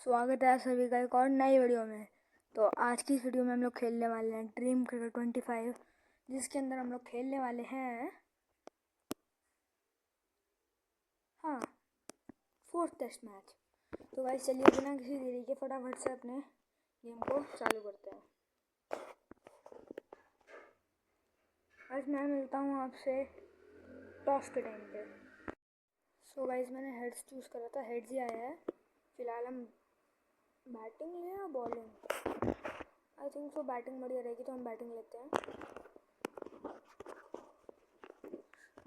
स्वागत है आप सभी का एक और नई वीडियो में। तो आज की इस वीडियो में हम लोग खेलने वाले हैं ड्रीम क्रिकेट 25, जिसके अंदर हम लोग खेलने वाले हैं फोर्थ टेस्ट मैच। तो गाइस चलिए बिना किसी देरी के फटाफट से अपने गेम को चालू करते हैं। आज मैं मिलता हूँ आपसे टॉस के टाइम पे। सो गाइस मैंने हेड्स चूज़ करा था, हेड्स ही आया है। फिलहाल हम बैटिंग लें या bowling? I think so batting बढ़िया रहेगी, तो हम बैटिंग लेते हैं।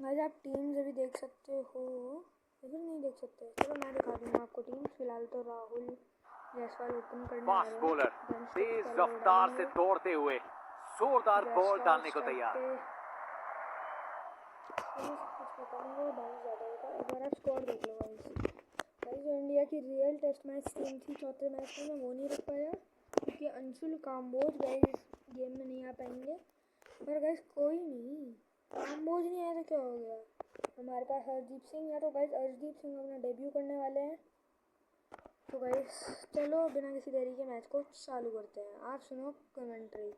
गाइस आप टीम्स अभी देख सकते हो, इधर नहीं देख सकते, चलो मैं दिखा दूँगा आपको टीम। फिलहाल तो राहुल जायसवाल ओपन करने वाले हैं। बॉलर तेज रफ्तार से दौड़ते हुए जोरदार बॉल डालने को तैयार। कुछ पता नहीं वो डांस ज़्यादा होता है। एक बार आप स्कोर देख लो गाइस। जो इंडिया की रियल टेस्ट मैच टीम थी चौथे मैच में, मैं वो नहीं रख पाया क्योंकि अंशुल काम्बोज गाइस गेम में नहीं आ पाएंगे। पर गाइस कोई नहीं, काम्बोज नहीं आया तो क्या हो गया, हमारे पास हरदीप सिंह है। तो गाइस हरदीप सिंह अपना डेब्यू करने वाले हैं। तो गाइस चलो बिना किसी देरी के मैच को चालू करते हैं। आप सुनो कमेंट्री।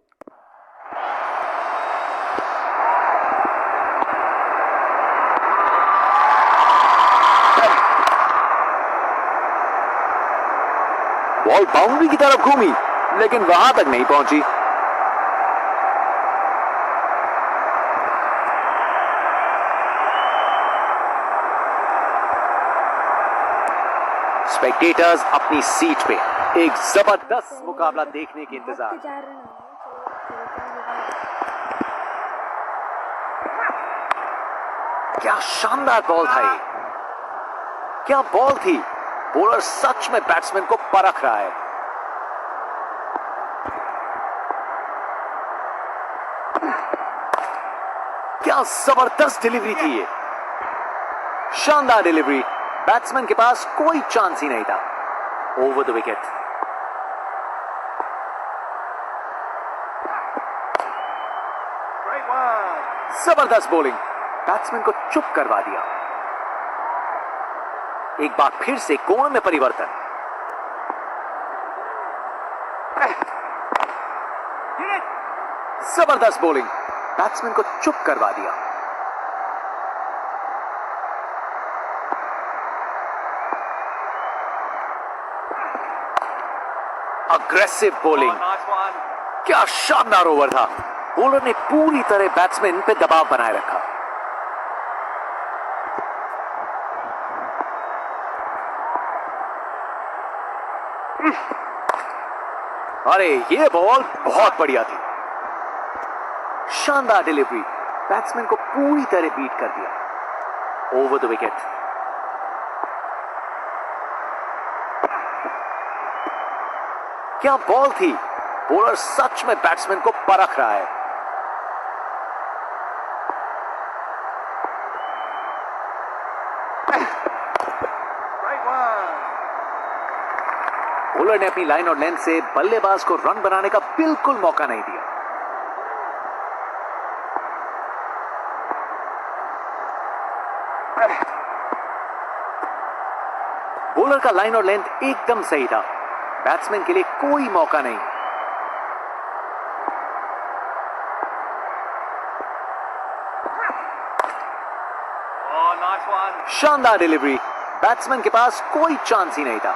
बॉल बाउंड्री की तरफ घूमी लेकिन वहां तक नहीं पहुंची। स्पेक्टेटर्स अपनी सीट पे एक जबरदस्त मुकाबला देखने के इंतजार। क्या शानदार बॉल था ये, क्या बॉल थी। बॉलर सच में बैट्समैन को परख रहा है। क्या जबरदस्त डिलीवरी थी ये, शानदार डिलीवरी। बैट्समैन के पास कोई चांस ही नहीं था। Over the wicket. जबरदस्त बॉलिंग, बैट्समैन को चुप करवा दिया। एक बार फिर से कोण में परिवर्तन। जबरदस्त बॉलिंग, बैट्समैन को चुप करवा दिया। अग्रेसिव बॉलिंग, क्या शानदार ओवर था। बॉलर ने पूरी तरह बैट्समैन पे दबाव बनाए रखा। अरे ये बॉल बहुत बढ़िया थी, शानदार डिलीवरी, बैट्समैन को पूरी तरह बीट कर दिया। Over the wicket. क्या बॉल थी, बॉलर सच में बैट्समैन को परख रहा है। बॉलर ने अपनी लाइन और लेंथ से बल्लेबाज को रन बनाने का बिल्कुल मौका नहीं दिया। बॉलर का लाइन और लेंथ एकदम सही था, बैट्समैन के लिए कोई मौका नहीं। शानदार डिलीवरी, बैट्समैन के पास कोई चांस ही नहीं था।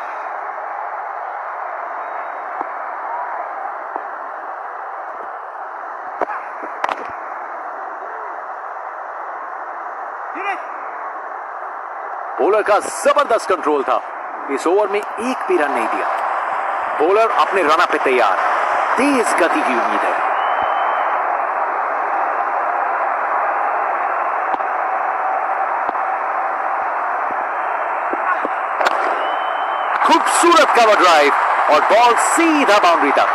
बॉलर का जबरदस्त कंट्रोल था, इस ओवर में एक भी रन नहीं दिया। बॉलर अपने रन पे तैयार, तेज गति की उम्मीद है। खूबसूरत कवर ड्राइव और बॉल सीधा बाउंड्री तक।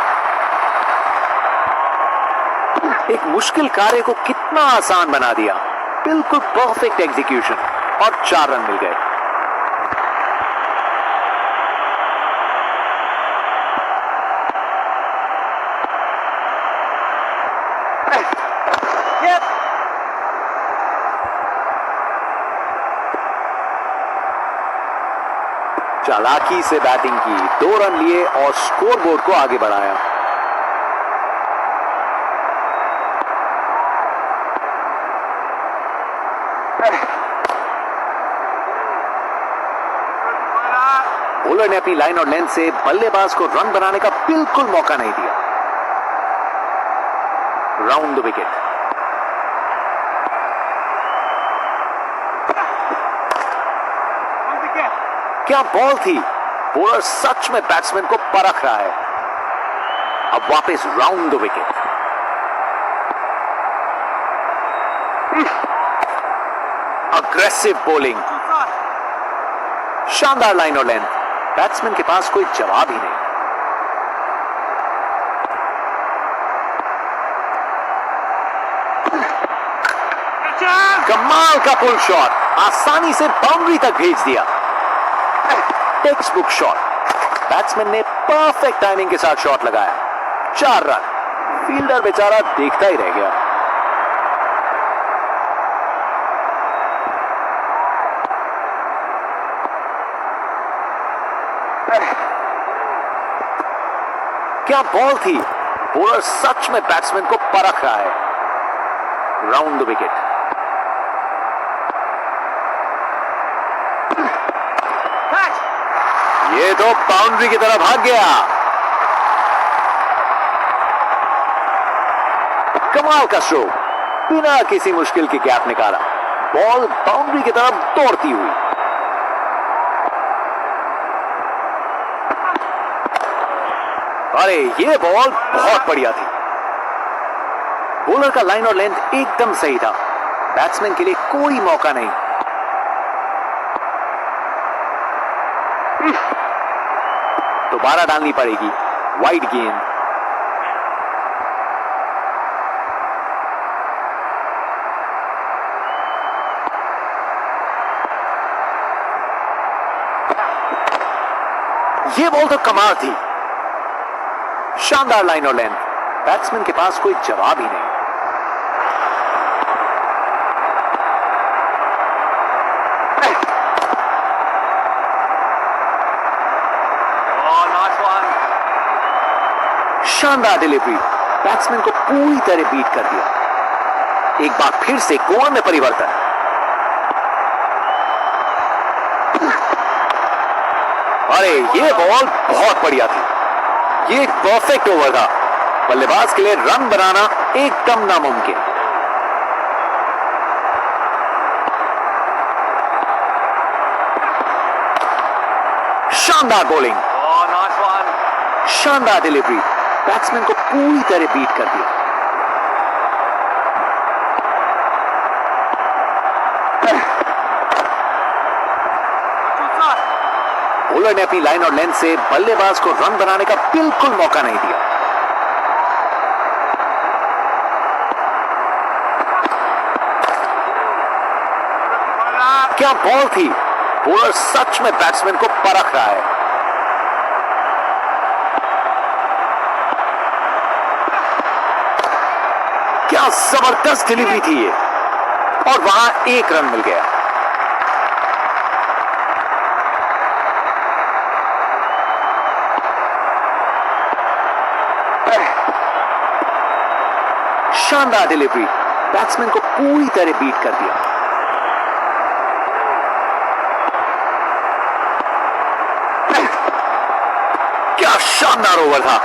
एक मुश्किल कार्य को कितना आसान बना दिया। बिल्कुल परफेक्ट एग्जीक्यूशन और 4 रन मिल गए। चालाकी से बैटिंग की, 2 रन लिए और स्कोरबोर्ड को आगे बढ़ाया। बॉलर ने अपनी लाइन और लेंथ से बल्लेबाज को रन बनाने का बिल्कुल मौका नहीं दिया। Round the wicket. क्या बॉल थी! बॉलर सच में बैट्समैन को परख रहा है। अब वापस round the wicket. Aggressive bowling, शानदार लाइन और लेंथ, बैट्समैन के पास कोई जवाब ही नहीं। कमाल का पुल शॉट, आसानी से बाउंड्री तक भेज दिया। टेक्स्ट बुक शॉट, बैट्समैन ने परफेक्ट टाइमिंग के साथ शॉट लगाया। 4 रन। फील्डर बेचारा देखता ही रह गया। क्या बॉल थी! बॉलर सच में बैट्समैन को परख रहा है। Round the wicket. ये तो बाउंड्री की तरफ भाग गया। कमाल का स्ट्रोक, बिना किसी मुश्किल के गैप निकाला। बॉल बाउंड्री की तरफ दौड़ती हुई। अरे ये बॉल बहुत बढ़िया थी। बॉलर का लाइन और लेंथ एकदम सही था। बैट्समैन के लिए कोई मौका नहीं। दोबारा डालनी पड़ेगी। वाइड गेंद। ये बॉल तो कमाल थी। शानदार लाइन और लेंथ, बैट्समैन के पास कोई जवाब ही नहीं। शानदार डिलीवरी, बैट्समैन को पूरी तरह बीट कर दिया। एक बार फिर से स्कोर में परिवर्तन। अरे ये बॉल बहुत बढ़िया थी। ये एक परफेक्ट ओवर था। बल्लेबाज के लिए रन बनाना एकदम नामुमकिन। शानदार बॉलिंग, शानदार डिलीवरी, बैट्समैन को पूरी तरह बीट कर दिया। बॉलर ने अपनी लाइन और लेंथ से बल्लेबाज को रन बनाने का बिल्कुल मौका नहीं दिया। क्या बॉल थी! बॉलर सच में बैट्समैन को परख रहा है। क्या जबरदस्त डिलीवरी थी ये, और वहां 1 रन मिल गया। शानदार डिलीवरी, बैट्समैन को पूरी तरह बीट कर दिया। क्या शानदार ओवर था!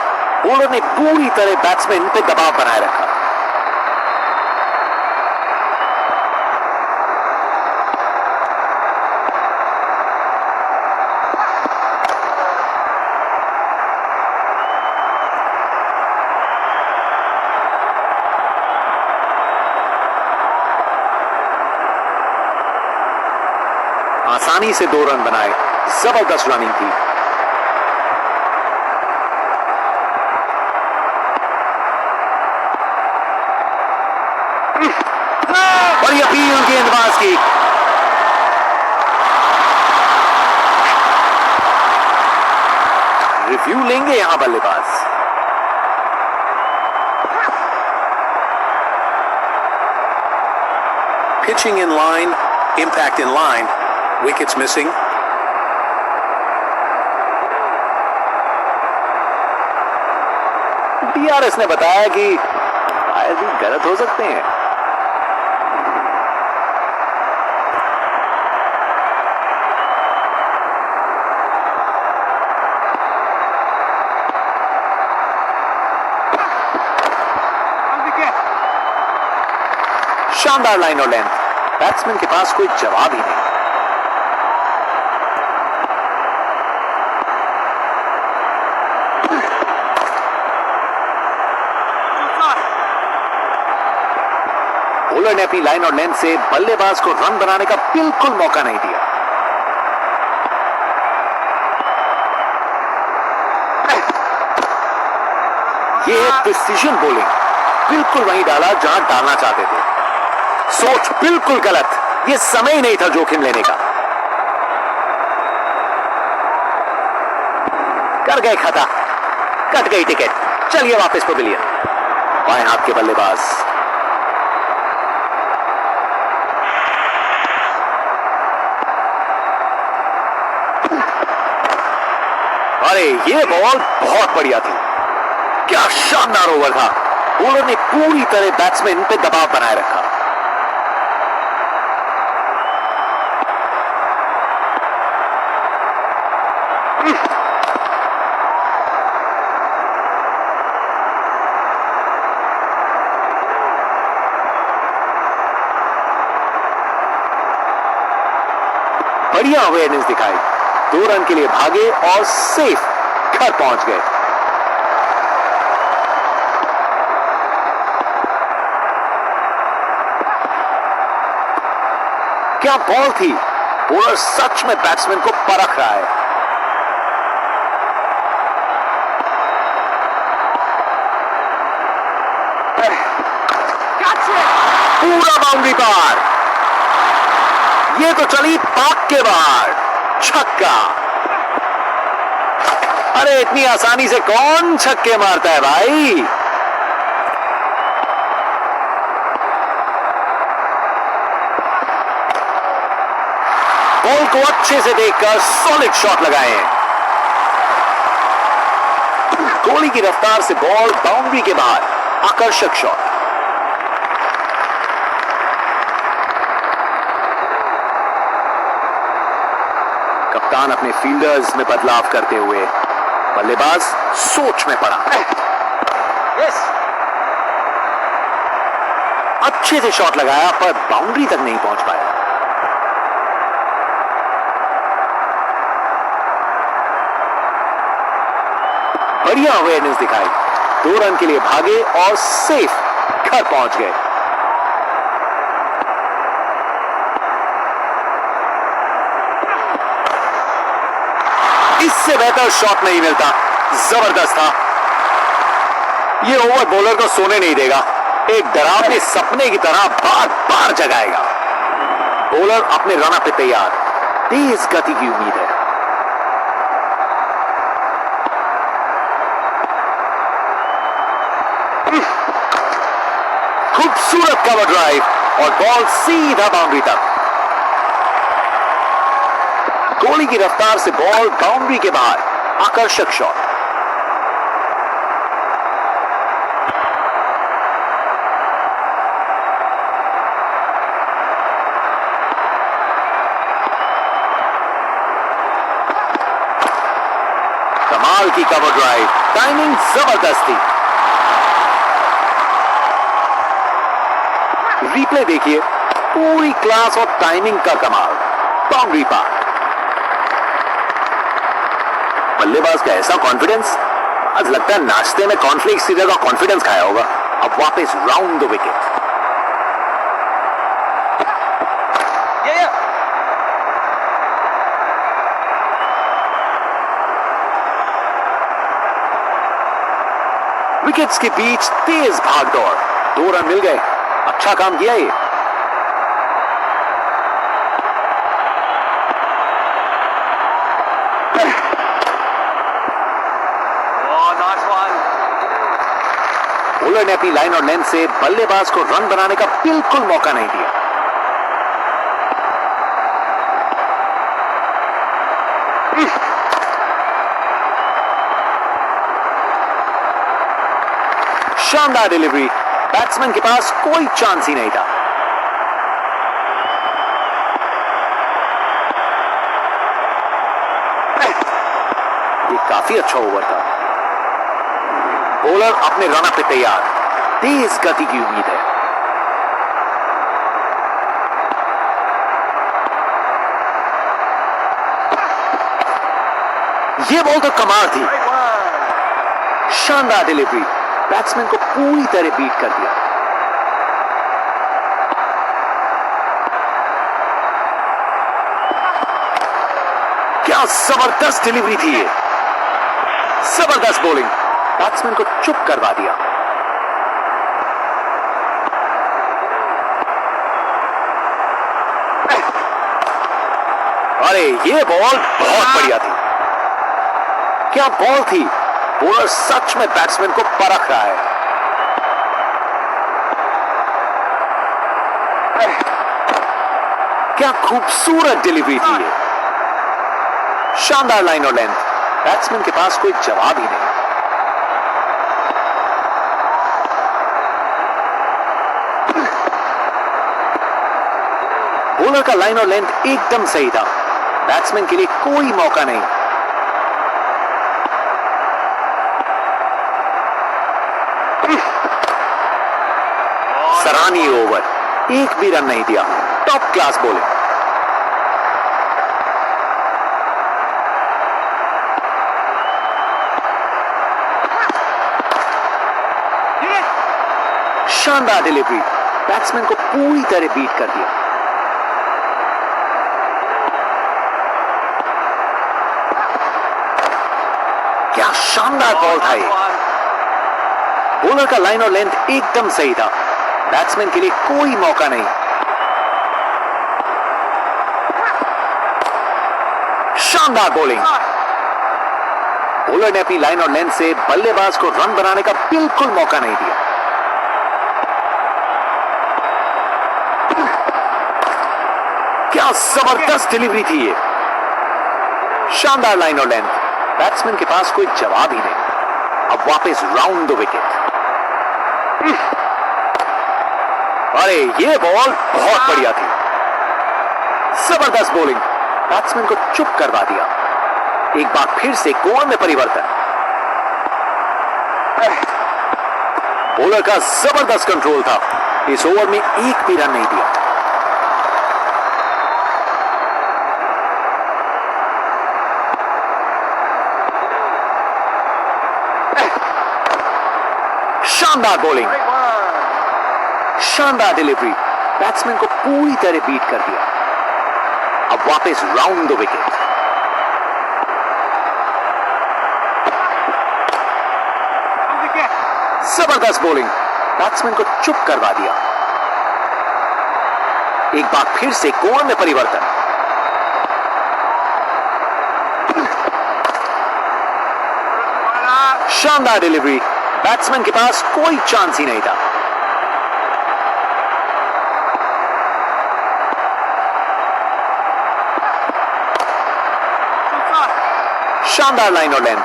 बॉलर ने पूरी तरह बैट्समैन पे दबाव बनाए रखा। आसानी से 2 रन बनाए। जबरदस्त रनिंग थी। बड़ी अपील गेंदबाज की। रिव्यू लेंगे यहां बल्लेबाज। Pitching in line, impact in line, wickets missing. DRS ने बताया कि शायद ही गलत हो सकते हैं। शानदार लाइन और लेंथ, बैट्समैन के पास कोई जवाब ही नहीं। बॉलर ने अपनी लाइन और लेंथ से बल्लेबाज को रन बनाने का बिल्कुल मौका नहीं दिया। ये प्रिसीजन बॉलिंग, बिल्कुल वहीं डाला जहां डालना चाहते थे। सोच बिल्कुल गलत, ये समय नहीं था जोखिम लेने का। कर गए खता, कट गई टिकट। चलिए वापस पवेलियन। बाएं हाथ के बल्लेबाज, अरे ये बॉल बहुत बढ़िया थी। क्या शानदार ओवर था। बॉलर ने पूरी तरह बैट्समैन पे दबाव बनाए रखा। बढ़िया अवेयरनेस दिखाई, 2 रन के लिए भागे और सेफ घर पहुंच गए। क्या बॉल थी। बॉलर सच में बैट्समैन को परख रहा है। पूरा बाउंड्री पार। ये तो चली पाक के बाहर, छक्का। अरे इतनी आसानी से कौन छक्के मारता है भाई। बॉल को अच्छे से देखकर सॉलिड शॉट लगाए हैं। गोली की रफ्तार से बॉल बाउंड्री के बाहर, आकर्षक शॉट। कप्तान अपने फील्डर्स में बदलाव करते हुए बल्लेबाज सोच में पड़ा। अच्छे से शॉट लगाया पर बाउंड्री तक नहीं पहुंच पाया। बढ़िया अवेयरनेस दिखाई, 2 रन के लिए भागे और सेफ घर पहुंच गए। इससे बेहतर शॉट नहीं मिलता। जबरदस्त था। ये ओवर बॉलर को सोने नहीं देगा, एक डरावने सपने की तरह बार बार जगाएगा। बॉलर अपने रन पे तैयार, तेज गति की उम्मीद है। खूबसूरत कवर ड्राइव और बॉल सीधा बाउंड्री तक। गोली की रफ्तार से बॉल बाउंड्री के बाहर, आकर्षक शॉट। कमाल की कवर ड्राइव, टाइमिंग जबरदस्त थी। रिप्ले देखिए, पूरी क्लास और टाइमिंग का कमाल। बाउंड्री पार। बल्लेबाज का ऐसा कॉन्फिडेंस, आज लगता है नाश्ते में कॉर्नफ्लेक्स की जगह कॉन्फिडेंस खाया होगा। अब वापस राउंड द विकेट। विकेट्स के बीच तेज भागदौड़, 2 रन मिल गए। अच्छा काम किया ये। बॉलर ने अपनी लाइन और लेंथ से बल्लेबाज को रन बनाने का बिल्कुल मौका नहीं दिया। शानदार डिलीवरी, बैट्समैन के पास कोई चांस ही नहीं था। ये काफी अच्छा ओवर था। बॉलर अपने रनअप पे तैयार, तेज गति की उम्मीद है। ये बॉल तो कमाल थी, शानदार डिलीवरी, बैट्समैन को पूरी तरह बीट कर दिया। क्या जबरदस्त डिलीवरी थी ये, जबरदस्त बॉलिंग, बैट्समैन को चुप करवा दिया। अरे ये बॉल बहुत बढ़िया थी, क्या बॉल थी, बॉलर सच में बैट्समैन को परख रहा है। क्या खूबसूरत डिलीवरी थी ये, शानदार लाइन और लेंथ, बैट्समैन के पास कोई जवाब ही नहीं। बॉलर का लाइन और लेंथ एकदम सही था, बैट्समैन के लिए कोई मौका नहीं। सराहनीय ओवर, एक भी रन नहीं दिया, टॉप क्लास बॉलिंग। शानदार डिलीवरी, बैट्समैन को पूरी तरह बीट कर दिया। क्या शानदार बॉल था ये, बॉलर का लाइन और लेंथ एकदम सही था, बैट्समैन के लिए कोई मौका नहीं। शानदार बॉलिंग, बॉलर ने अपनी लाइन और लेंथ से बल्लेबाज को रन बनाने का बिल्कुल मौका नहीं दिया। क्या जबरदस्त डिलीवरी थी ये, शानदार लाइन और लेंथ, बैट्समैन के पास कोई जवाब ही नहीं। अब वापस राउंड द विकेट। अरे ये बॉल बहुत बढ़िया थी, जबरदस्त बॉलिंग, बैट्समैन को चुप करवा दिया। एक बार फिर से गोल में परिवर्तन, बॉलर का जबरदस्त कंट्रोल था, इस ओवर में एक भी रन नहीं दिया। शानदार बॉलिंग, शानदार डिलीवरी, बैट्समैन को पूरी तरह बीट कर दिया। अब वापस राउंड द विकेट। जबरदस्त बॉलिंग, बैट्समैन को चुप करवा दिया। एक बार फिर से गोल में परिवर्तन, शानदार डिलीवरी, बैट्समैन के पास कोई चांस ही नहीं था। शानदार लाइन और लेंथ,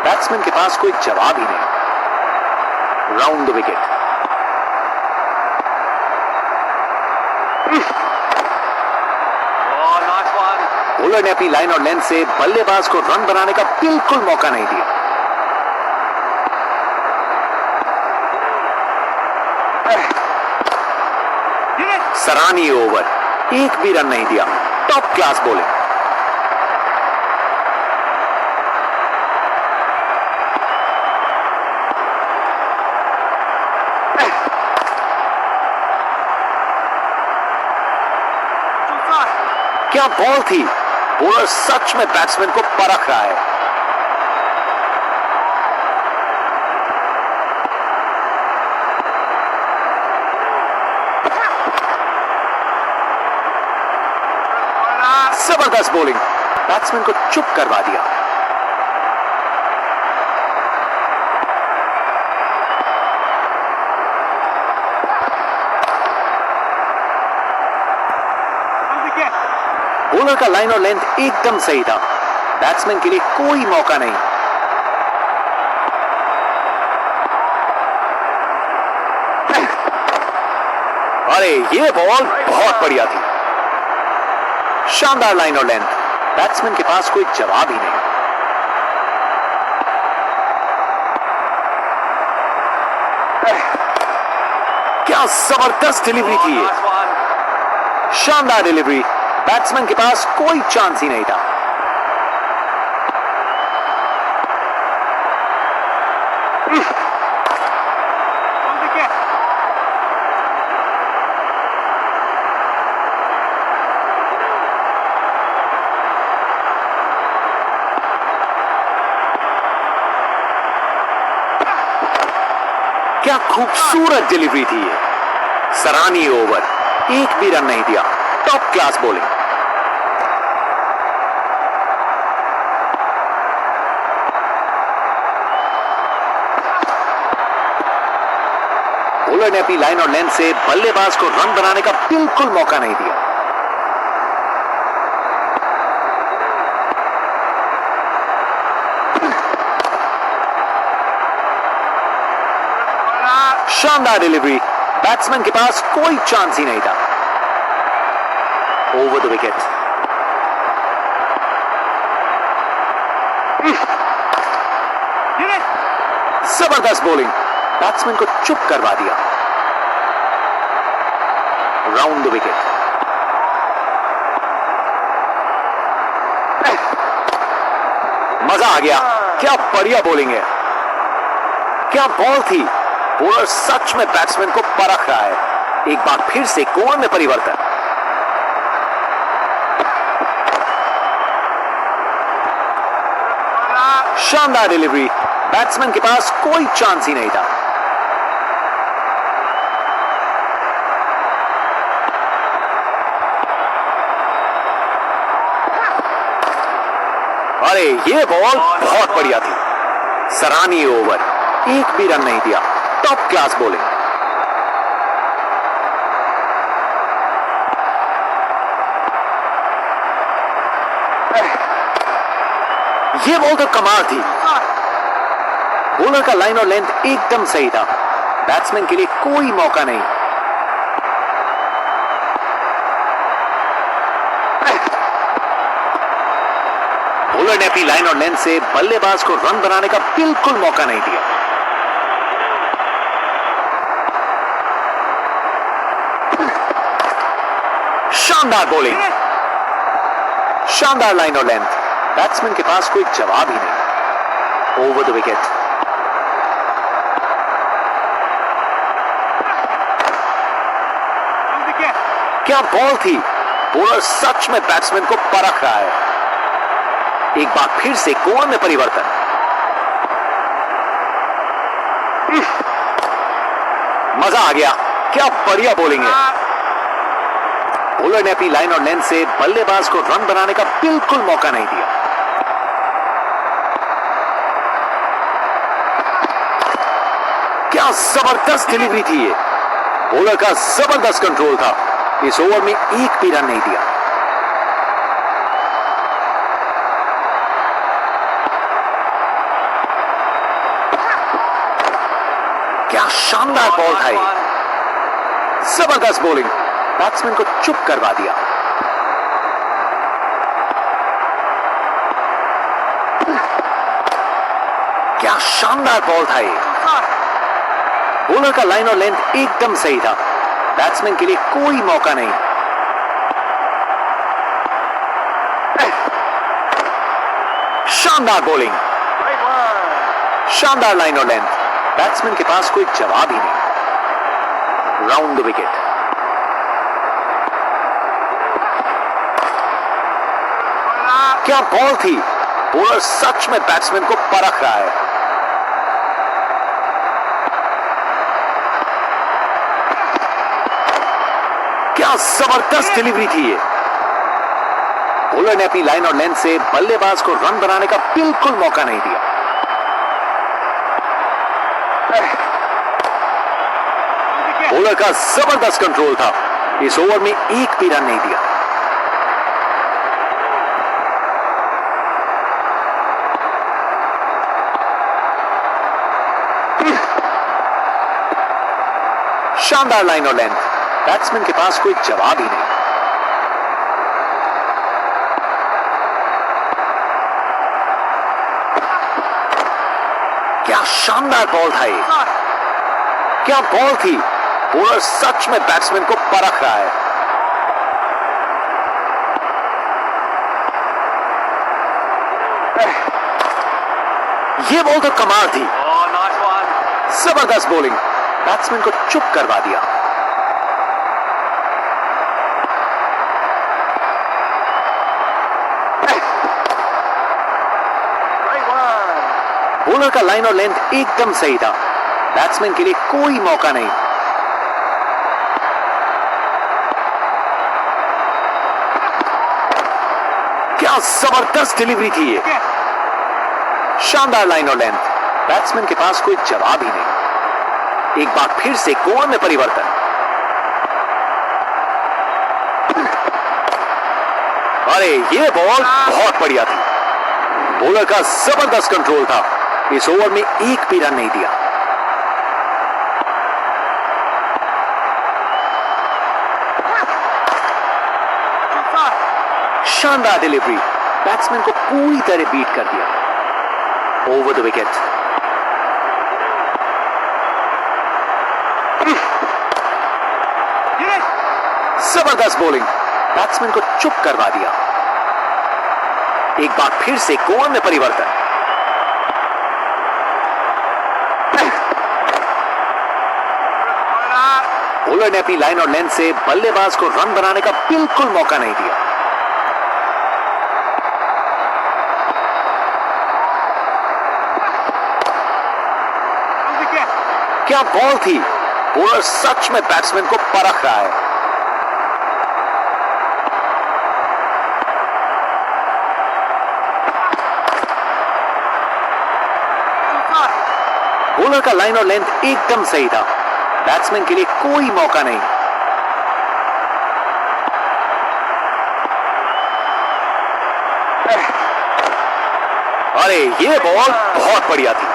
बैट्समैन के पास कोई जवाब ही नहीं। Round the wicket. बॉलर ने अपनी लाइन और लेंथ से बल्लेबाज को रन बनाने का बिल्कुल मौका नहीं दिया। सराहनीय ओवर, एक भी रन नहीं दिया, टॉप क्लास बॉलिंग। क्या बॉल थी, बॉलर सच में बैट्समैन को परख रहा है। जबरदस्त बॉलिंग, बैट्समैन को चुप करवा दिया। बॉलर का लाइन और लेंथ एकदम सही था, बैट्समैन के लिए कोई मौका नहीं। ये बॉल बहुत बढ़िया थी, शानदार लाइन और लेंथ, बैट्समैन के पास कोई जवाब ही नहीं। क्या जबरदस्त डिलीवरी थी ये, शानदार डिलीवरी, बैट्समैन के पास कोई चांस ही नहीं था। क्या खूबसूरत डिलीवरी थी ये, सराहनीय ओवर, एक भी रन नहीं दिया, टॉप क्लास बॉलिंग। बॉलर ने अपनी लाइन और लेंथ से बल्लेबाज को रन बनाने का बिल्कुल मौका नहीं दिया। शानदार डिलीवरी, बैट्समैन के पास कोई चांस ही नहीं था। ओवर द विकेट, जबरदस्त बॉलिंग, बैट्समैन को चुप करवा दिया। राउंड द विकेट, मजा आ गया, क्या बढ़िया बॉलिंग है, क्या बॉल थी। बॉलर सच में बैट्समैन को परख रहा है। एक बार फिर से कोण में परिवर्तन, शानदार डिलीवरी, बैट्समैन के पास कोई चांस ही नहीं था। अरे ये बॉल बहुत बढ़िया थी, सराहनीय ओवर, एक भी रन नहीं दिया, टॉप क्लास बॉलिंग। ये बॉल तो कमाल थी, बॉलर का लाइन और लेंथ एकदम सही था, बैट्समैन के लिए कोई मौका नहीं। बॉलर ने अपनी लाइन और लेंथ से बल्लेबाज को रन बनाने का बिल्कुल मौका नहीं दिया। शानदार बॉलिंग, शानदार लाइन और लेंथ, बैट्समैन के पास कोई जवाब ही नहीं। ओवर द विकेट, क्या बॉल थी, बॉलर सच में बैट्समैन को परख रहा है। एक बार फिर से कोण में परिवर्तन, मजा आ गया, क्या बढ़िया बॉलिंग है। बॉलर ने अपनी लाइन और लेंथ से बल्लेबाज को रन बनाने का बिल्कुल मौका नहीं दिया। क्या जबरदस्त डिलीवरी थी ये, बॉलर का जबरदस्त कंट्रोल था, इस ओवर में एक भी रन नहीं दिया। क्या शानदार बॉल था ये, जबरदस्त बॉलिंग, बैट्समैन को चुप करवा दिया। क्या शानदार बॉल था ये, बॉलर का लाइन और लेंथ एकदम सही था, बैट्समैन के लिए कोई मौका नहीं। शानदार बॉलिंग, शानदार लाइन और लेंथ, बैट्समैन के पास कोई जवाब ही नहीं। राउंड द विकेट, क्या बॉल थी, बॉलर सच में बैट्समैन को परख रहा है। क्या जबरदस्त डिलीवरी थी ये, बॉलर ने अपनी लाइन और लेंथ से बल्लेबाज को रन बनाने का बिल्कुल मौका नहीं दिया। बॉलर का जबरदस्त कंट्रोल था, इस ओवर में एक भी रन नहीं दिया। शानदार लाइन और लेंथ, बैट्समैन के पास कोई जवाब ही नहीं। क्या शानदार बॉल था ये, क्या बॉल थी। बॉलर सच में बैट्समैन को परख रहा है। ये बॉल तो कमाल थी। जबरदस्त बॉलिंग, बैट्समैन को चुप करवा दिया। बॉलर का लाइन और लेंथ एकदम सही था। बैट्समैन के लिए कोई मौका नहीं। क्या जबरदस्त डिलीवरी थी ये, शानदार लाइन और लेंथ। बैट्समैन के पास कोई जवाब ही नहीं। एक बार फिर से कोर में परिवर्तन। अरे ये बॉल बहुत बढ़िया थी। बॉलर का जबरदस्त कंट्रोल था। इस ओवर में एक भी रन नहीं दिया। शानदार डिलीवरी, बैट्समैन को पूरी तरह बीट कर दिया। Over the wicket. जबरदस्त बॉलिंग, बैट्समैन को चुप करवा दिया। एक बार फिर से कोर में परिवर्तन। बॉलर ने अपनी लाइन और लेंथ से बल्लेबाज को रन बनाने का बिल्कुल मौका नहीं दिया। क्या बॉल थी। बॉलर सच में बैट्समैन को परख रहा है। बॉलर का लाइन और लेंथ एकदम सही था। बैट्समैन के लिए कोई मौका नहीं। अरे ये बॉल बहुत बढ़िया थी।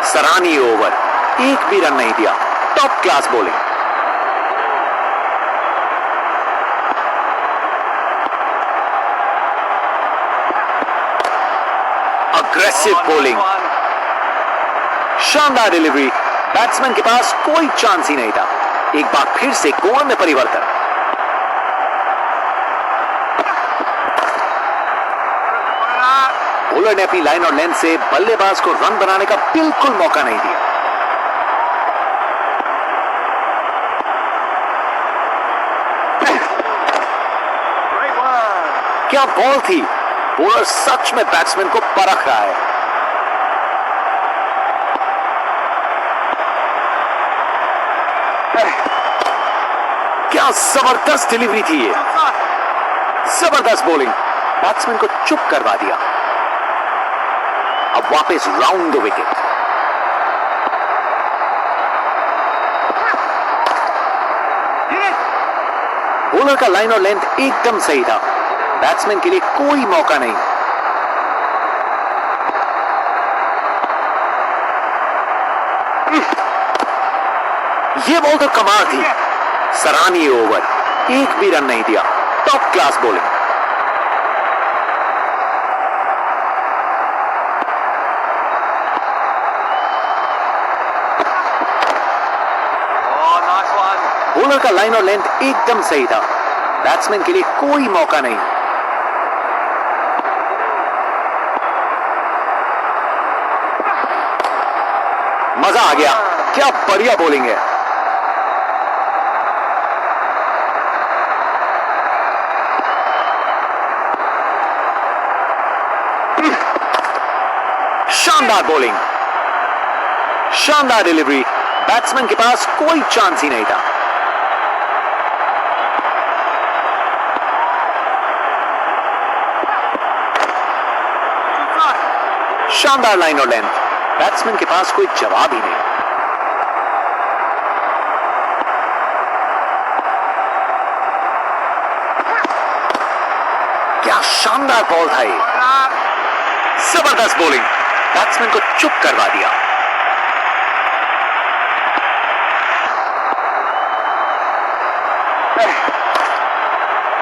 सराहनीय ओवर, एक भी रन नहीं दिया। Top class bowling. Aggressive bowling, शानदार डिलीवरी, बैट्समैन के पास कोई चांस ही नहीं था। एक बार फिर से कोर में परिवर्तन। बॉलर ने अपनी लाइन और लेंथ से बल्लेबाज को रन बनाने का बिल्कुल मौका नहीं दिया। क्या बॉल थी। बॉलर सच में बैट्समैन को परख रहा है। क्या जबरदस्त डिलीवरी थी ये, जबरदस्त बॉलिंग, बैट्समैन को चुप करवा दिया। अब वापस राउंड द विकेट। बॉलर का लाइन और लेंथ एकदम सही था। बैट्समैन के लिए कोई मौका नहीं। यह बॉल तो कमाल थी। सराहनीय ओवर, एक भी रन नहीं दिया। Top class bowling. बॉलर का लाइन और लेंथ एकदम सही था। बैट्समैन के लिए कोई मौका नहीं। मजा आ गया, क्या बढ़िया बॉलिंग है। शानदार बॉलिंग, शानदार डिलीवरी, बैट्समैन के पास कोई चांस ही नहीं था। शानदार लाइन और लेंथ, बैट्समैन के पास कोई जवाब ही नहीं। क्या शानदार बॉल था ये, जबरदस्त बॉलिंग, बैट्समैन को चुप करवा दिया।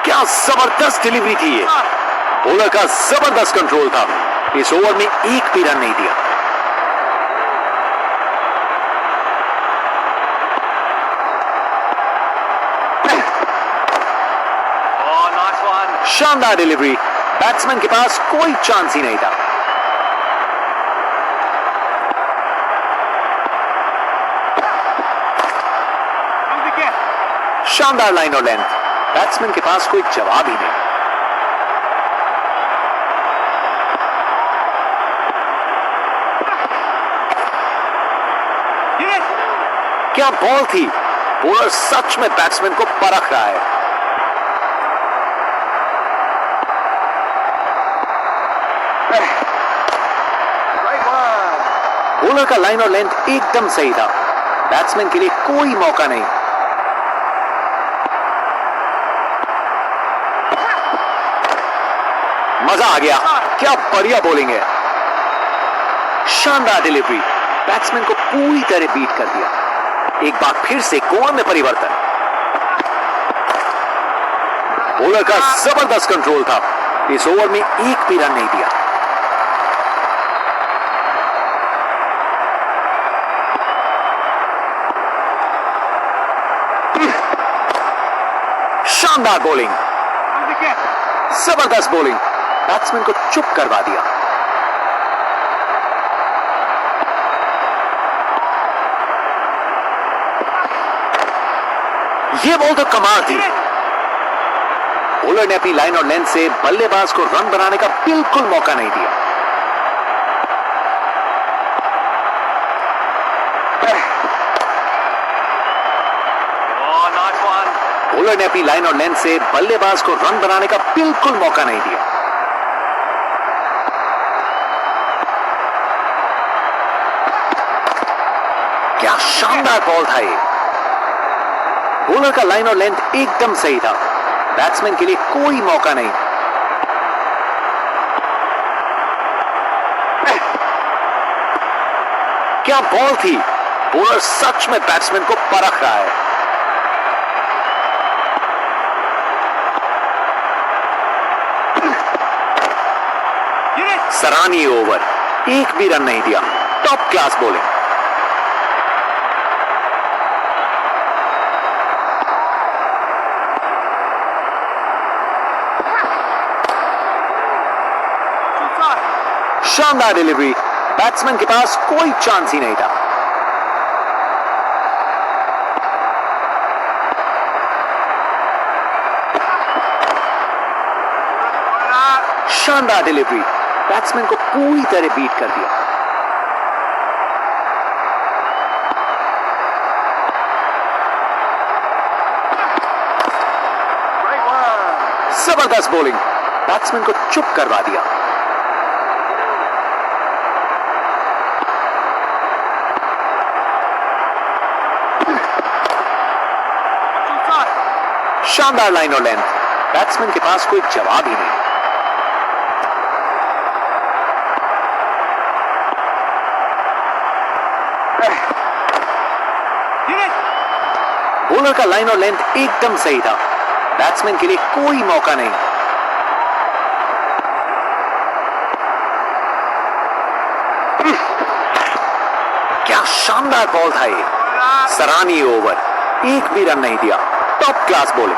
क्या जबरदस्त डिलीवरी थी ये। बॉलर का जबरदस्त कंट्रोल था। इस ओवर में एक भी रन नहीं दिया। शानदार डिलीवरी। बैट्समैन के पास कोई चांस ही नहीं था। शानदार लाइन और लेंथ। बैट्समैन के पास कोई जवाब ही नहीं। क्या बॉल थी। बॉलर सच में बैट्समैन को परख रहा है। बॉलर का लाइन और लेंथ एकदम सही था। बैट्समैन के लिए कोई मौका नहीं। मजा आ गया। क्या बढ़िया बॉलिंग है। शानदार डिलीवरी। बैट्समैन को पूरी तरह बीट कर दिया। एक बार फिर से कोण में परिवर्तन। बॉलर का जबरदस्त कंट्रोल था। इस ओवर में एक भी रन नहीं दिया। शानदार बॉलिंग। जबरदस्त बॉलिंग। बैट्समैन को चुप करवा दिया। ये बॉल तो कमाल थी। बॉलर ने अपनी लाइन और लेंथ से बल्लेबाज को रन बनाने का बिल्कुल मौका नहीं दिया। बॉलर ने अपनी लाइन और लेंथ से बल्लेबाज को रन बनाने का बिल्कुल मौका नहीं दिया। क्या शानदार बॉल था ये। बॉलर का लाइन और लेंथ एकदम सही था। बैट्समैन के लिए कोई मौका नहीं। क्या बॉल थी। बॉलर सच में बैट्समैन को परख रहा है। सराहनीय ओवर। एक भी रन नहीं दिया। Top class bowling. शानदार डिलीवरी। बैट्समैन के पास कोई चांस ही नहीं था। शानदार डिलीवरी। बैट्समैन को पूरी तरह बीट कर दिया। जबरदस्त बॉलिंग। बैट्समैन को चुप करवा दिया। शानदार लाइन और लेंथ। बैट्समैन के पास कोई जवाब ही नहीं। बॉलर का लाइन और लेंथ एकदम सही था। बैट्समैन के लिए कोई मौका नहीं। क्या शानदार बॉल था ये। सराहनीय ओवर। एक भी रन नहीं दिया। Top class bowling.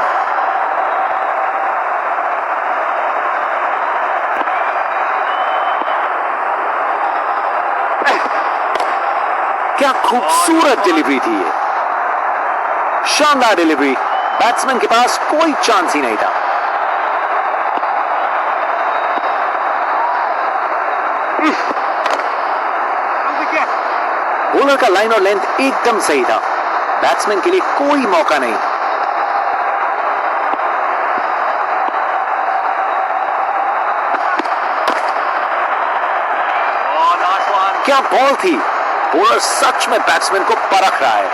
क्या खूबसूरत डिलीवरी थी ये। शानदार डिलीवरी। बैट्समैन के पास कोई चांस ही नहीं था। बॉलर का लाइन और लेंथ एकदम सही था। बैट्समैन के लिए कोई मौका नहीं। क्या बॉल थी। बॉलर सच में बैट्समैन को परख रहा है।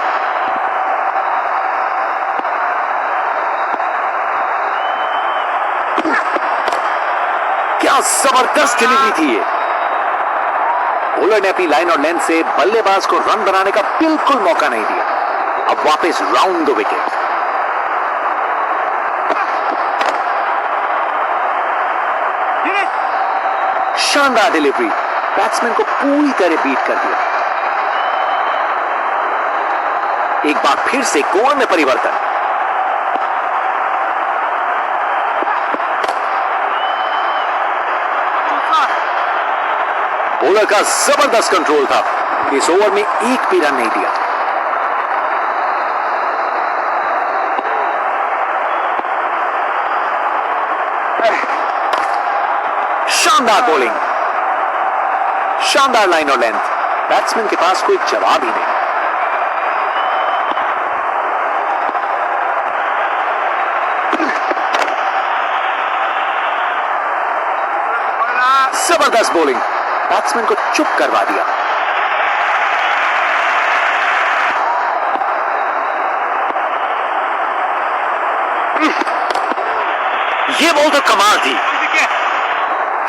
क्या जबरदस्त डिलीवरी थी ये। बॉलर ने अपनी लाइन और लेंथ से बल्लेबाज को रन बनाने का बिल्कुल मौका नहीं दिया। अब वापस राउंड द विकेट। शानदार डिलीवरी, बैट्समैन को पूरी तरह बीट कर दिया। एक बार फिर से स्कोर में परिवर्तन। बॉलर का जबरदस्त कंट्रोल था, इस ओवर में एक भी रन नहीं दिया। शानदार बॉलिंग, शानदार लाइन और लेंथ, बैट्समैन के पास कोई जवाब ही नहीं। जबरदस्त बॉलिंग, बैट्समैन को चुप करवा दिया। ये बॉल तो कमाल थी,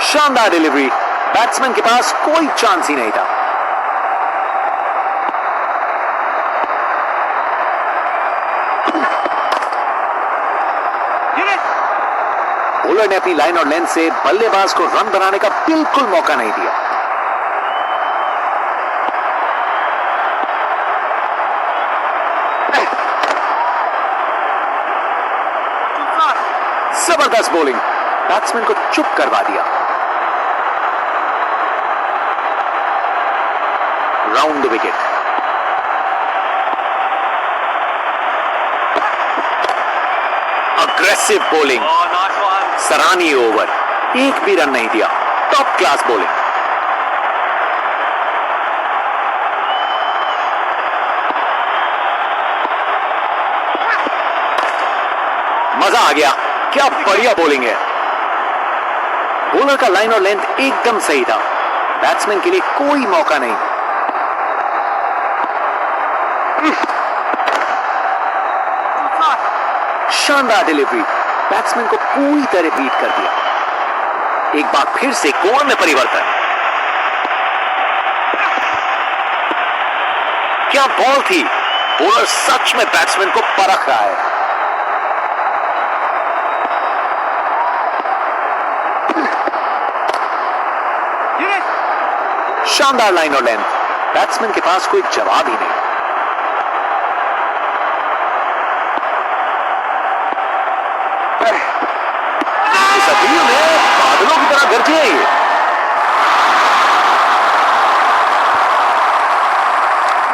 शानदार डिलीवरी, बैट्समैन के पास कोई चांस ही नहीं था। बॉलर ने अपनी लाइन और लेंथ से बल्लेबाज को रन बनाने का बिल्कुल मौका नहीं दिया। जबरदस्त बॉलिंग, बैट्समैन को चुप करवा दिया। Round the wicket. Aggressive bowling, सराहनीय ओवर, एक भी रन नहीं दिया। Top class bowling. मजा आ गया, क्या बढ़िया बॉलिंग है। बॉलर का लाइन और लेंथ एकदम सही था, बैट्समैन के लिए कोई मौका नहीं। शानदार डिलीवरी, बैट्समैन को पूरी तरह बीट कर दिया। एक बार फिर से स्कोर में परिवर्तन। क्या बॉल थी, बॉलर सच में बैट्समैन को परख रहा है। शानदार लाइन और लेंथ, बैट्समैन के पास कोई जवाब ही नहीं। इस अपील में बादलों की तरह गरजे हैं ये।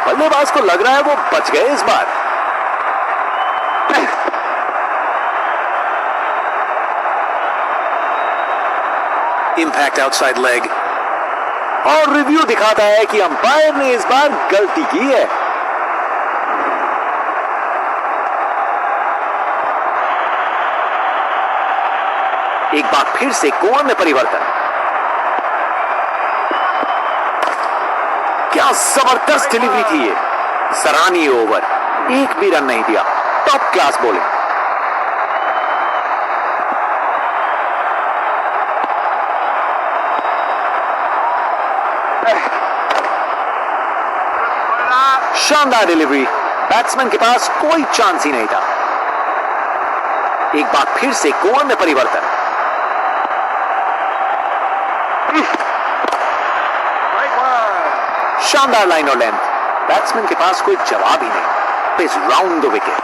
बल्लेबाज को लग रहा है वो बच गए इस बार। इंपैक्ट आउटसाइड लेग, और रिव्यू दिखाता है कि अंपायर ने इस बार गलती की है। एक बार फिर से स्कोर में परिवर्तन। क्या जबरदस्त डिलीवरी थी ये, सराहनीय ओवर, एक भी रन नहीं दिया। Top class bowling. शानदार डिलीवरी, बैट्समैन के पास कोई चांस ही नहीं था। एक बार फिर से स्कोर में परिवर्तन। शानदार लाइन और लेंथ, बैट्समैन के पास कोई जवाब ही नहीं। इस राउंड द विकेट।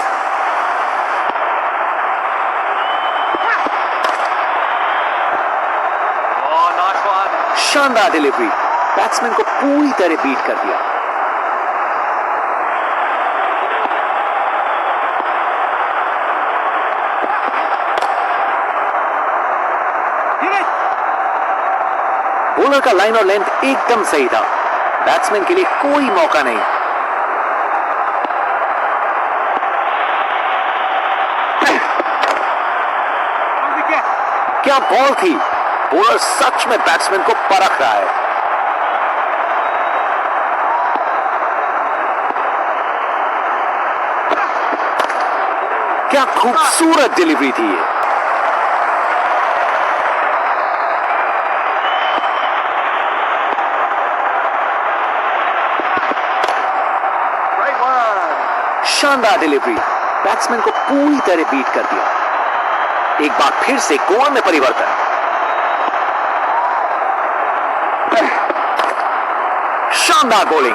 शानदार डिलीवरी, बैट्समैन को पूरी तरह बीट कर दिया। बॉलर का लाइन और लेंथ एकदम सही था, बैट्समैन के लिए कोई मौका नहीं। क्या बॉल थी, बॉलर सच में बैट्समैन को परख रहा है। क्या खूबसूरत डिलीवरी थी ये। शानदार डिलीवरी, बैट्समैन को पूरी तरह बीट कर दिया। एक बार फिर से स्कोर में परिवर्तन। शानदार बॉलिंग।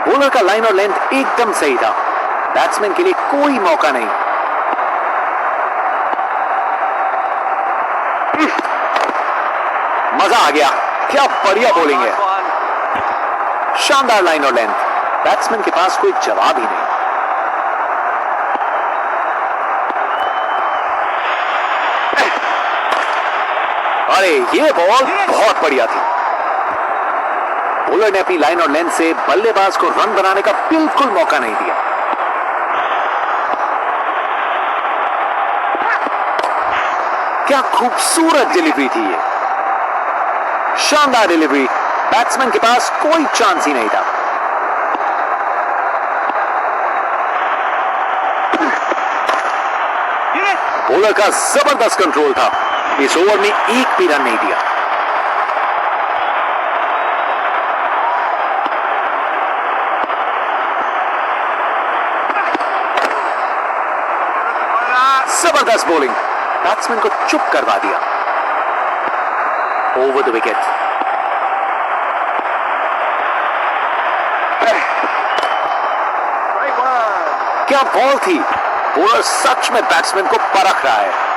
बॉलर का लाइन और लेंथ एकदम सही था, बैट्समैन के लिए कोई मौका नहीं। मजा आ गया, क्या बढ़िया बॉलिंग है। शानदार लाइन और लेंथ, बैट्समैन के पास कोई जवाब ही नहीं। अरे ये बॉल बहुत बढ़िया थी। बॉलर ने अपनी लाइन और लेंथ से बल्लेबाज को रन बनाने का बिल्कुल मौका नहीं दिया। क्या खूबसूरत डिलीवरी थी ये, शानदार डिलीवरी, बैट्समैन के पास कोई चांस ही नहीं था। बॉलर का जबरदस्त कंट्रोल था, इस ओवर में एक भी रन नहीं दिया। जबरदस्त बॉलिंग, बैट्समैन को चुप करवा दिया। Over the wicket. क्या बॉल थी, बॉलर सच में बैट्समैन को परख रहा है।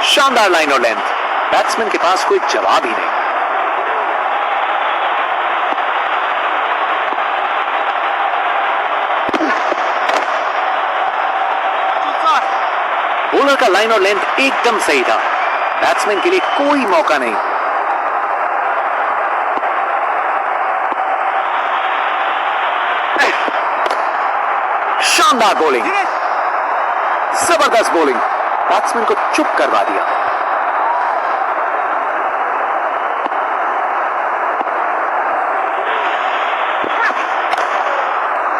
शानदार लाइन और लेंथ, बैट्समैन के पास कोई जवाब ही नहीं। बॉलर का लाइन और लेंथ एकदम सही था, बैट्समैन के लिए कोई मौका नहीं। शानदार बॉलिंग, जबरदस्त बॉलिंग, बैट्समैन को चुप करवा दिया।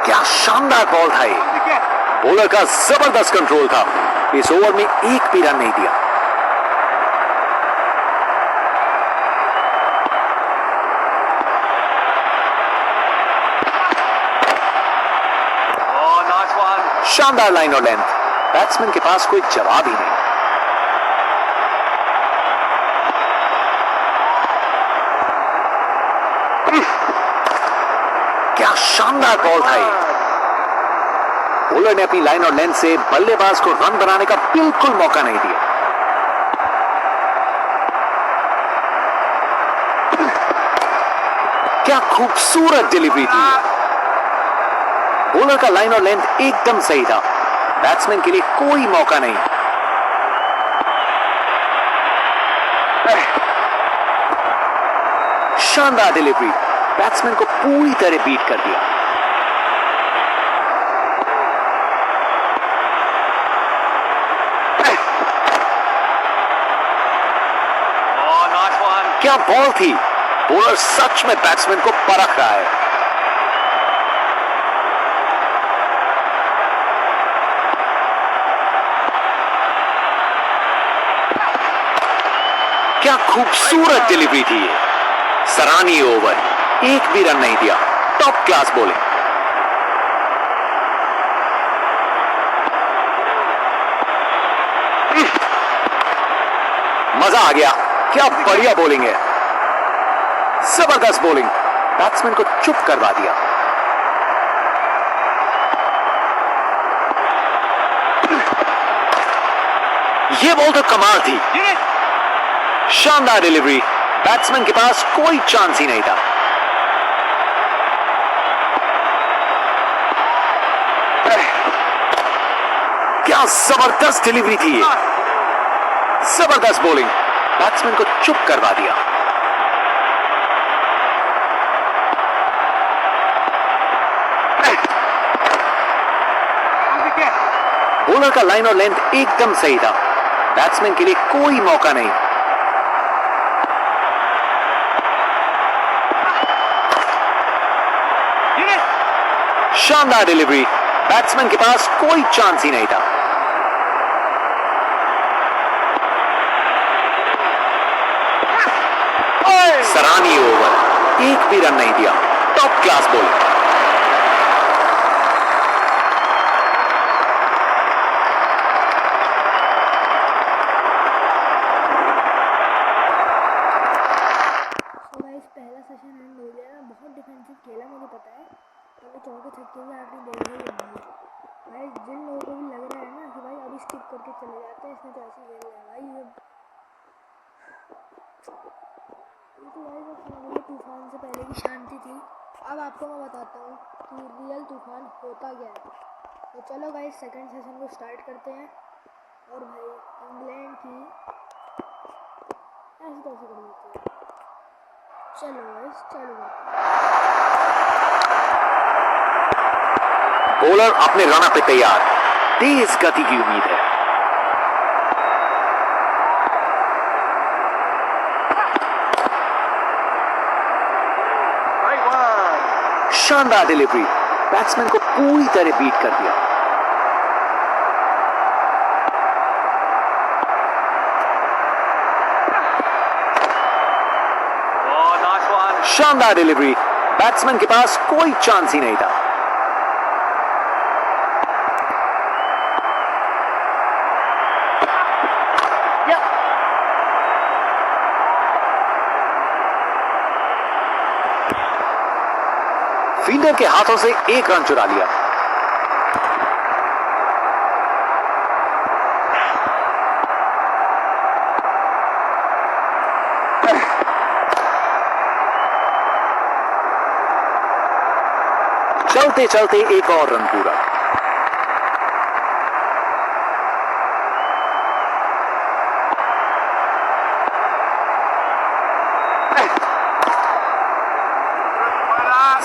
क्या शानदार बॉल था ये, बॉलर का जबरदस्त कंट्रोल था, इस ओवर में एक भी रन नहीं दिया। शानदार लाइन और लेंथ, बैट्समैन के पास कोई जवाब ही नहीं। क्या शानदार बॉल था ये, बॉलर ने अपनी लाइन और लेंथ से बल्लेबाज को रन बनाने का बिल्कुल मौका नहीं दिया। क्या खूबसूरत डिलीवरी थी, बॉलर का लाइन और लेंथ एकदम सही था, बैट्समैन के लिए कोई मौका नहीं। शानदार डिलीवरी, बैट्समैन को पूरी तरह बीट कर दिया। क्या बॉल थी, बॉलर सच में बैट्समैन को परख रहा है। क्या खूबसूरत डिलीवरी थी ये, सराहनीय ओवर, एक भी रन नहीं दिया, टॉप क्लास बॉलिंग। मजा आ गया, क्या बढ़िया बॉलिंग है, जबरदस्त बॉलिंग, बैट्समैन को चुप करवा दिया। ये बॉल तो कमाल थी, शानदार डिलीवरी, बैट्समैन के पास कोई चांस ही नहीं था। क्या जबरदस्त डिलीवरी थी ये, जबरदस्त बॉलिंग, बैट्समैन को चुप करवा दिया। बॉलर का लाइन और लेंथ एकदम सही था, बैट्समैन के लिए कोई मौका नहीं। शानदार डिलीवरी, बैट्समैन के पास कोई चांस ही नहीं था। सराहनीय ओवर, एक भी रन नहीं दिया, टॉप क्लास बॉलिंग। स्किप करके चले जाते हैं, इसमें तो ऐसे खेल रहे हैं भाई। ये तो भाई बस ये तूफान से पहले की शांति थी। अब आपको मैं बताता हूँ कि रियल तूफान होता क्या है। तो चलो भाई सेकंड सेशन को स्टार्ट करते हैं। और भाई इंग्लैंड की ऐसे तैसे कर देते हैं। चलो गाइस चालू करते हैं। बॉलर अपने रन पे तैयार, तेज गति की उम्मीद है। शानदार डिलीवरी, बैट्समैन को पूरी तरह बीट कर दिया। शानदार डिलीवरी, बैट्समैन के पास कोई चांस ही नहीं था। फील्डर के हाथों से एक रन चुरा लिया। चलते चलते एक और रन पूरा।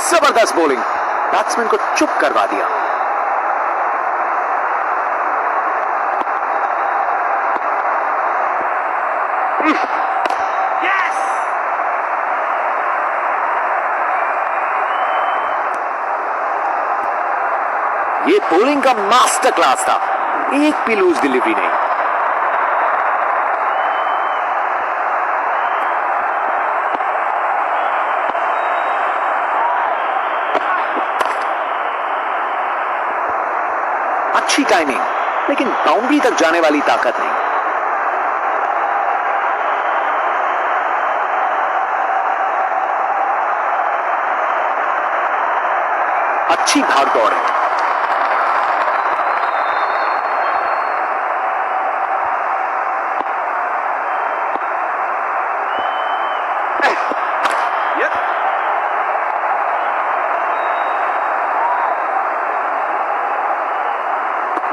जबरदस्त बॉलिंग, बैट्समैन को चुप करवा दिया। ये बॉलिंग का मास्टर क्लास था, एक भी लूज डिलीवरी नहीं। अच्छी टाइमिंग, लेकिन बाउंड्री तक जाने वाली ताकत नहीं। अच्छी भाग दौड़ है।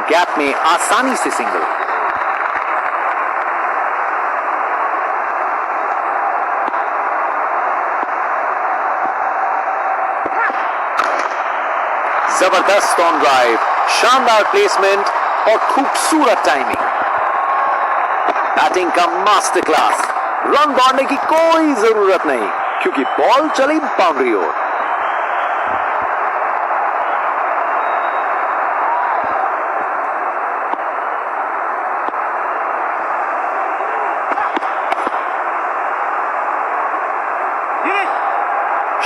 गैप में आसानी से सिंगल। जबरदस्त ऑन ड्राइव, शानदार प्लेसमेंट और खूबसूरत टाइमिंग। बैटिंग का मास्टर क्लास, रन दौड़ने की कोई जरूरत नहीं क्योंकि बॉल चली बाउंड्री ओर।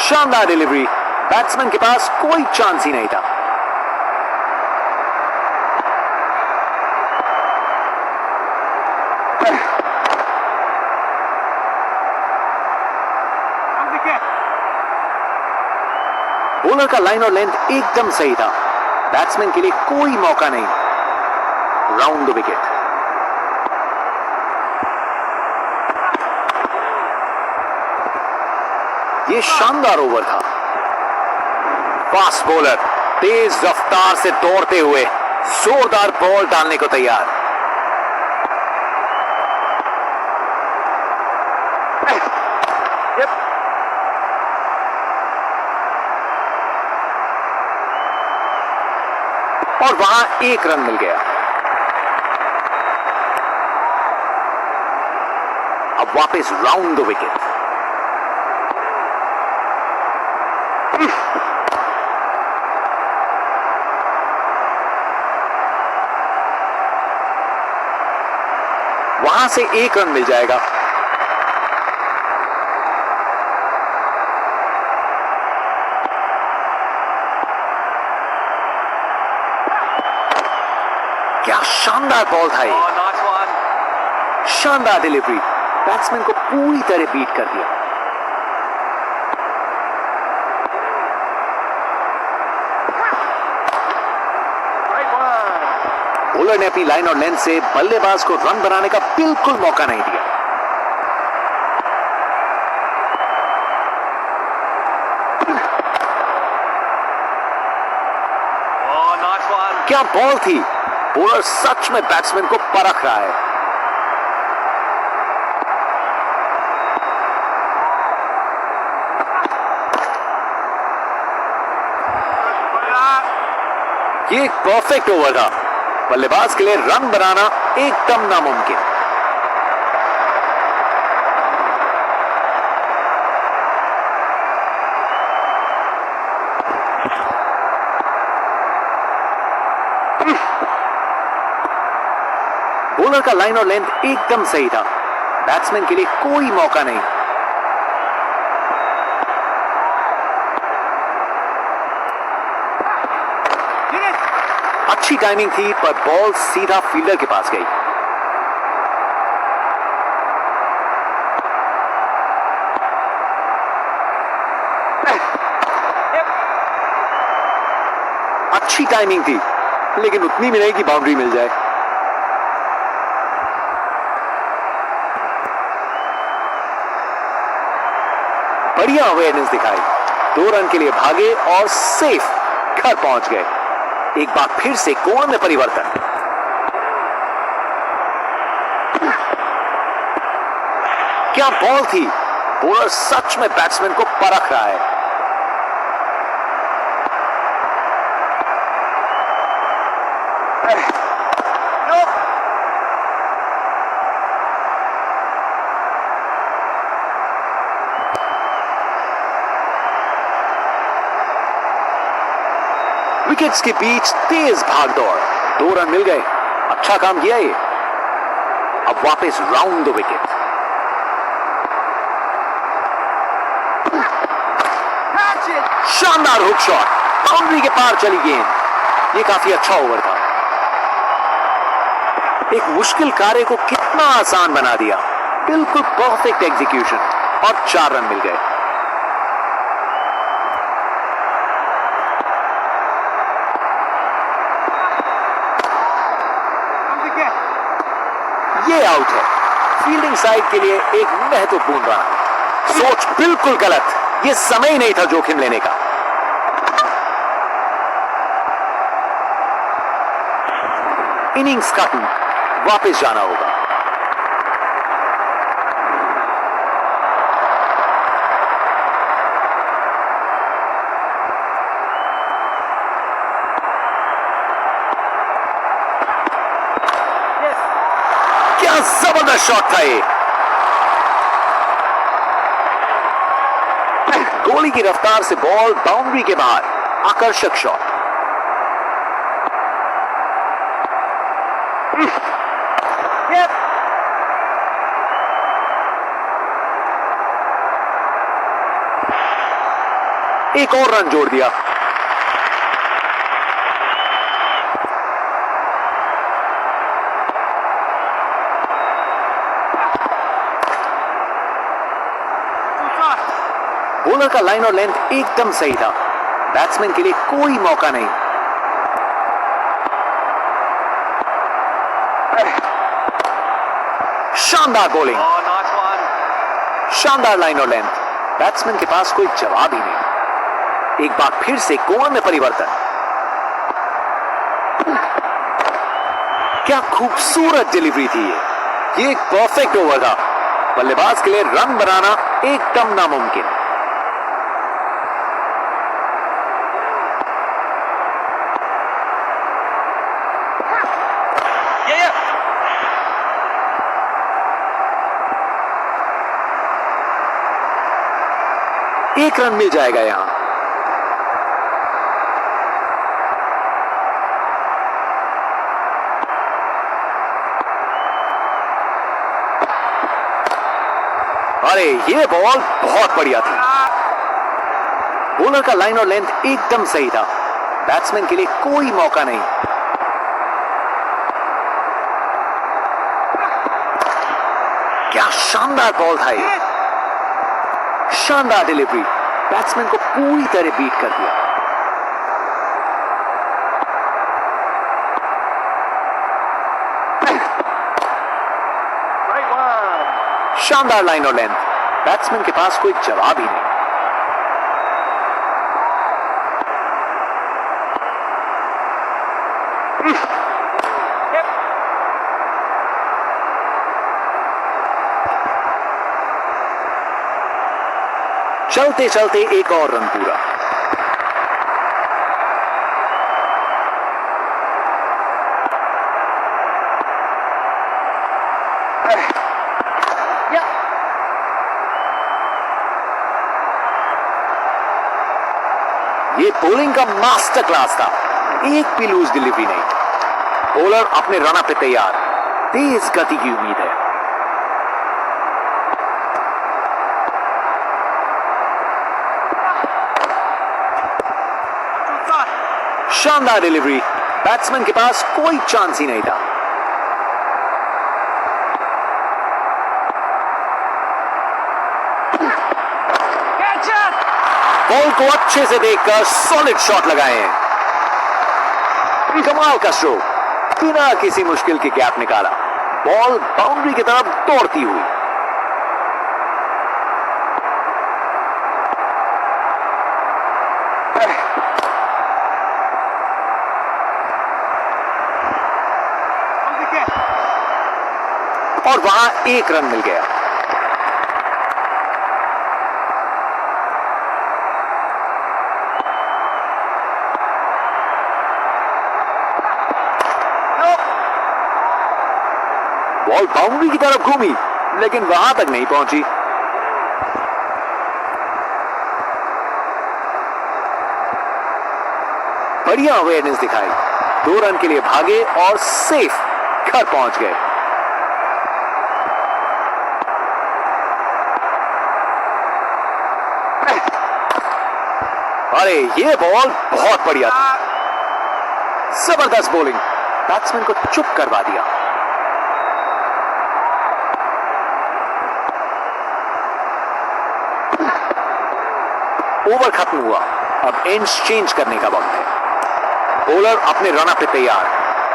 शानदार डिलीवरी, बैट्समैन के पास कोई चांस ही नहीं था। बॉलर का लाइन और लेंथ एकदम सही था, बैट्समैन के लिए कोई मौका नहीं। Round the wicket. ये शानदार ओवर था। फास्ट बॉलर तेज रफ्तार से दौड़ते हुए जोरदार बॉल डालने को तैयार। और वहां एक रन मिल गया। अब वापस राउंड द विकेट। वहां से एक रन मिल जाएगा। क्या शानदार बॉल था ये। शानदार डिलीवरी, बैट्समैन को पूरी तरह बीट कर दिया। बॉलर ने अपनी लाइन और लेंथ से बल्लेबाज को रन बनाने का बिल्कुल मौका नहीं दिया। क्या बॉल थी! बॉलर सच में बैट्समैन को परख रहा है। ये एक परफेक्ट ओवर था। बल्लेबाज के लिए रन बनाना एकदम नामुमकिन। बॉलर का लाइन और लेंथ एकदम सही था। बैट्समैन के लिए कोई मौका नहीं। अच्छी टाइमिंग थी पर बॉल सीधा फील्डर के पास गई। अच्छी टाइमिंग थी लेकिन उतनी भी नहीं कि बाउंड्री मिल जाए। बढ़िया अवेयरनेस दिखाई। 2 रन के लिए भागे और सेफ घर पहुंच गए। एक बार फिर से कोण में परिवर्तन। क्या बॉल थी! बॉलर सच में बैट्समैन को परख रहा है। विकेट्स के बीच तेज भागदौड़। 2 रन मिल गए। अच्छा काम किया ये। अब वापस राउंड द विकेट। शानदार हुक शॉट, बाउंड्री के पार चली गेंद। ये काफी अच्छा ओवर था। एक मुश्किल कार्य को कितना आसान बना दिया। बिल्कुल परफेक्ट एग्जीक्यूशन और 4 रन मिल गए। ये आउट है। फील्डिंग साइड के लिए एक महत्वपूर्ण रन। सोच बिल्कुल गलत। ये समय नहीं था जोखिम लेने का। इनिंग्स खत्म। वापस जाना होगा। क्या जबरदस्त शॉट था ये। गोली की रफ्तार से बॉल बाउंड्री के बाहर। आकर्षक शॉट। एक और रन जोड़ दिया। बॉलर का लाइन और लेंथ एकदम सही था। बैट्समैन के लिए कोई मौका नहीं। शानदार बॉलिंग, शानदार लाइन और लेंथ। बैट्समैन के पास कोई जवाब ही नहीं। एक बार फिर से कोण में परिवर्तन। क्या खूबसूरत डिलीवरी थी ये एक परफेक्ट ओवर था। बल्लेबाज के लिए रन बनाना एकदम नामुमकिन। एक रन मिल जाएगा यहां। अरे ये बॉल बहुत बढ़िया थी। बॉलर का लाइन और लेंथ एकदम सही था। बैट्समैन के लिए कोई मौका नहीं। क्या शानदार बॉल था ये। शानदार डिलीवरी। बैट्समैन को पूरी तरह बीट कर दिया। शानदार लाइन और लेंथ, बैट्समैन के पास कोई जवाब ही नहीं। चलते चलते एक और रन पूरा। ये बॉलिंग का मास्टर क्लास था, एक भी लूज डिलीवरी नहीं। बॉलर अपने रन पे तैयार, तेज गति की उम्मीद है। शानदार डिलीवरी, बैट्समैन के पास कोई चांस ही नहीं था। बॉल को अच्छे से देखकर सॉलिड शॉट लगाए हैं। कमाल का स्ट्रोक, बिना किसी मुश्किल के गैप निकाला, बॉल बाउंड्री की तरफ दौड़ती हुई। और वहां एक रन मिल गया। बॉल बाउंड्री की तरफ घूमी, लेकिन वहां तक नहीं पहुंची। बढ़िया अवेयरनेस दिखाई, 2 रन के लिए भागे और सेफ घर पहुंच गए। अरे ये बॉल बहुत बढ़िया था, जबरदस्त बॉलिंग, बैट्समैन को चुप करवा दिया। ओवर खत्म हुआ, अब एंड्स चेंज करने का वक्त है। बॉलर अपने रन पे तैयार,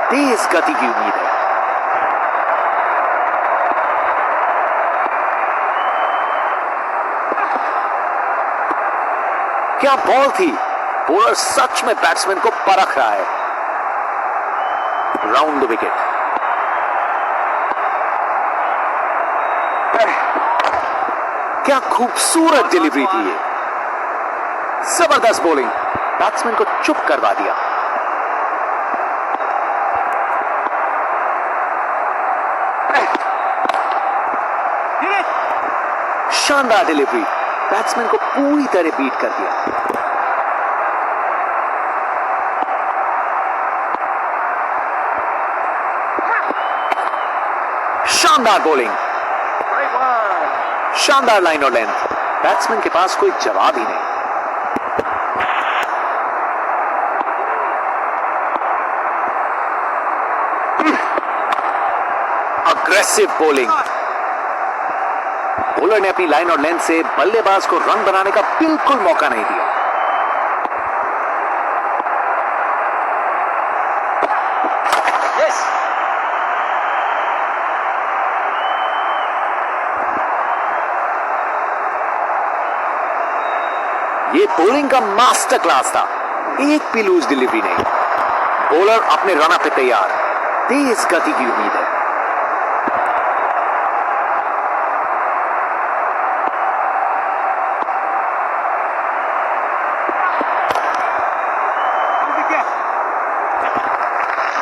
तेज गति की उम्मीद है। क्या बॉल थी, बॉलर सच में बैट्समैन को परख रहा है। Round the wicket. क्या खूबसूरत डिलीवरी थी ये, जबरदस्त बॉलिंग, बैट्समैन को चुप करवा दिया। शानदार डिलीवरी, बैट्समैन को पूरी तरह बीट कर दिया। शानदार बॉलिंग, शानदार लाइन और लेंथ, बैट्समैन के पास कोई जवाब ही नहीं। अग्रेसिव बॉलिंग, बॉलर ने अपनी लाइन और लेंथ से बल्लेबाज को रन बनाने का बिल्कुल मौका नहीं दिया। yes. ये बॉलिंग का मास्टर क्लास था, एक भी लूज डिलीवरी नहीं। बॉलर अपने रन पे तैयार, तेज गति की उम्मीद है।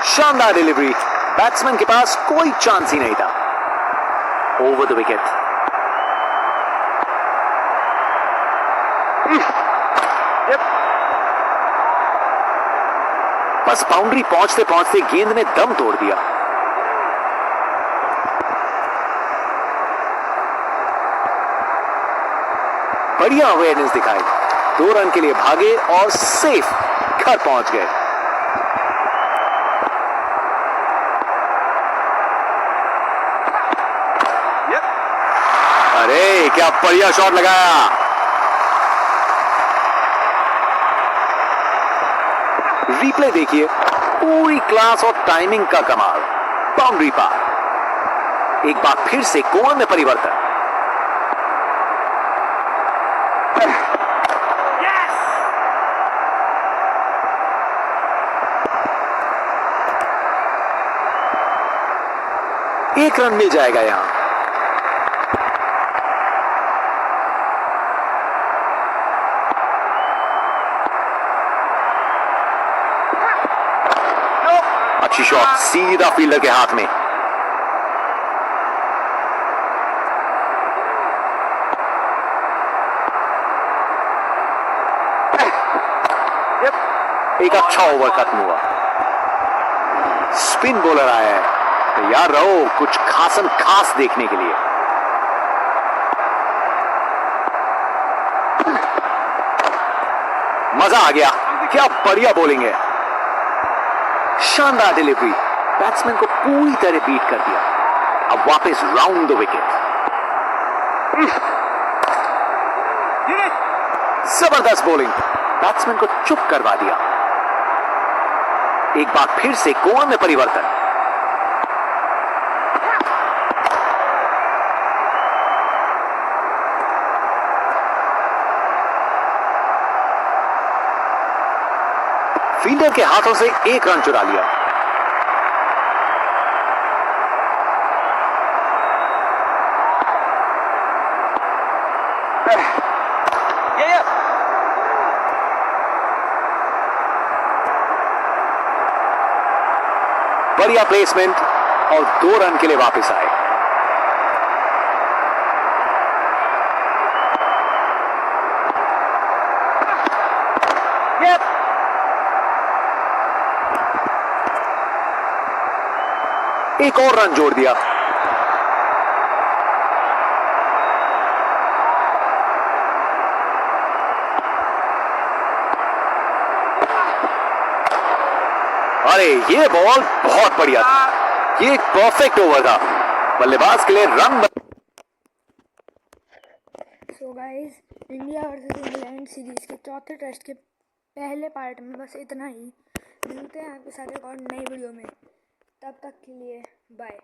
शानदार डिलीवरी, बैट्समैन के पास कोई चांस ही नहीं था। Over the wicket. बस बाउंड्री पहुंचते पहुंचते गेंद ने दम तोड़ दिया। बढ़िया अवेयरनेस दिखाई, 2 रन के लिए भागे और सेफ घर पहुंच गए। अरे क्या बढ़िया शॉट लगाया। रिप्ले देखिए, पूरी क्लास और टाइमिंग का कमाल, बाउंड्री पार। एक बार फिर से कोण में परिवर्तन, 1 रन मिल जाएगा यहां। अच्छी शॉट सीधा फील्डर के हाथ में। एक अच्छा ओवर खत्म हुआ। स्पिन बॉलर आया है, तैयार रहो कुछ खासम खास देखने के लिए। मजा आ गया, क्या बढ़िया बॉलिंग है। शानदार डिलीवरी, बैट्समैन को पूरी तरह बीट कर दिया। अब वापस राउंड द विकेट। जबरदस्त बॉलिंग, बैट्समैन को चुप करवा दिया। एक बार फिर से कोण में परिवर्तन। फील्डर के हाथों से 1 रन चुरा लिया। बढ़िया प्लेसमेंट और 2 रन के लिए वापस आए। एक और रन जोड़ दिया। अरे ये बॉल बहुत बढ़िया था, ये एक परफेक्ट ओवर था, बल्लेबाज के लिए run. So guys, India versus England series के चौथे टेस्ट के पहले पार्ट में बस इतना ही। मिलते हैं आपके साथ एक और नई वीडियो में, तब तक के लिए बाय।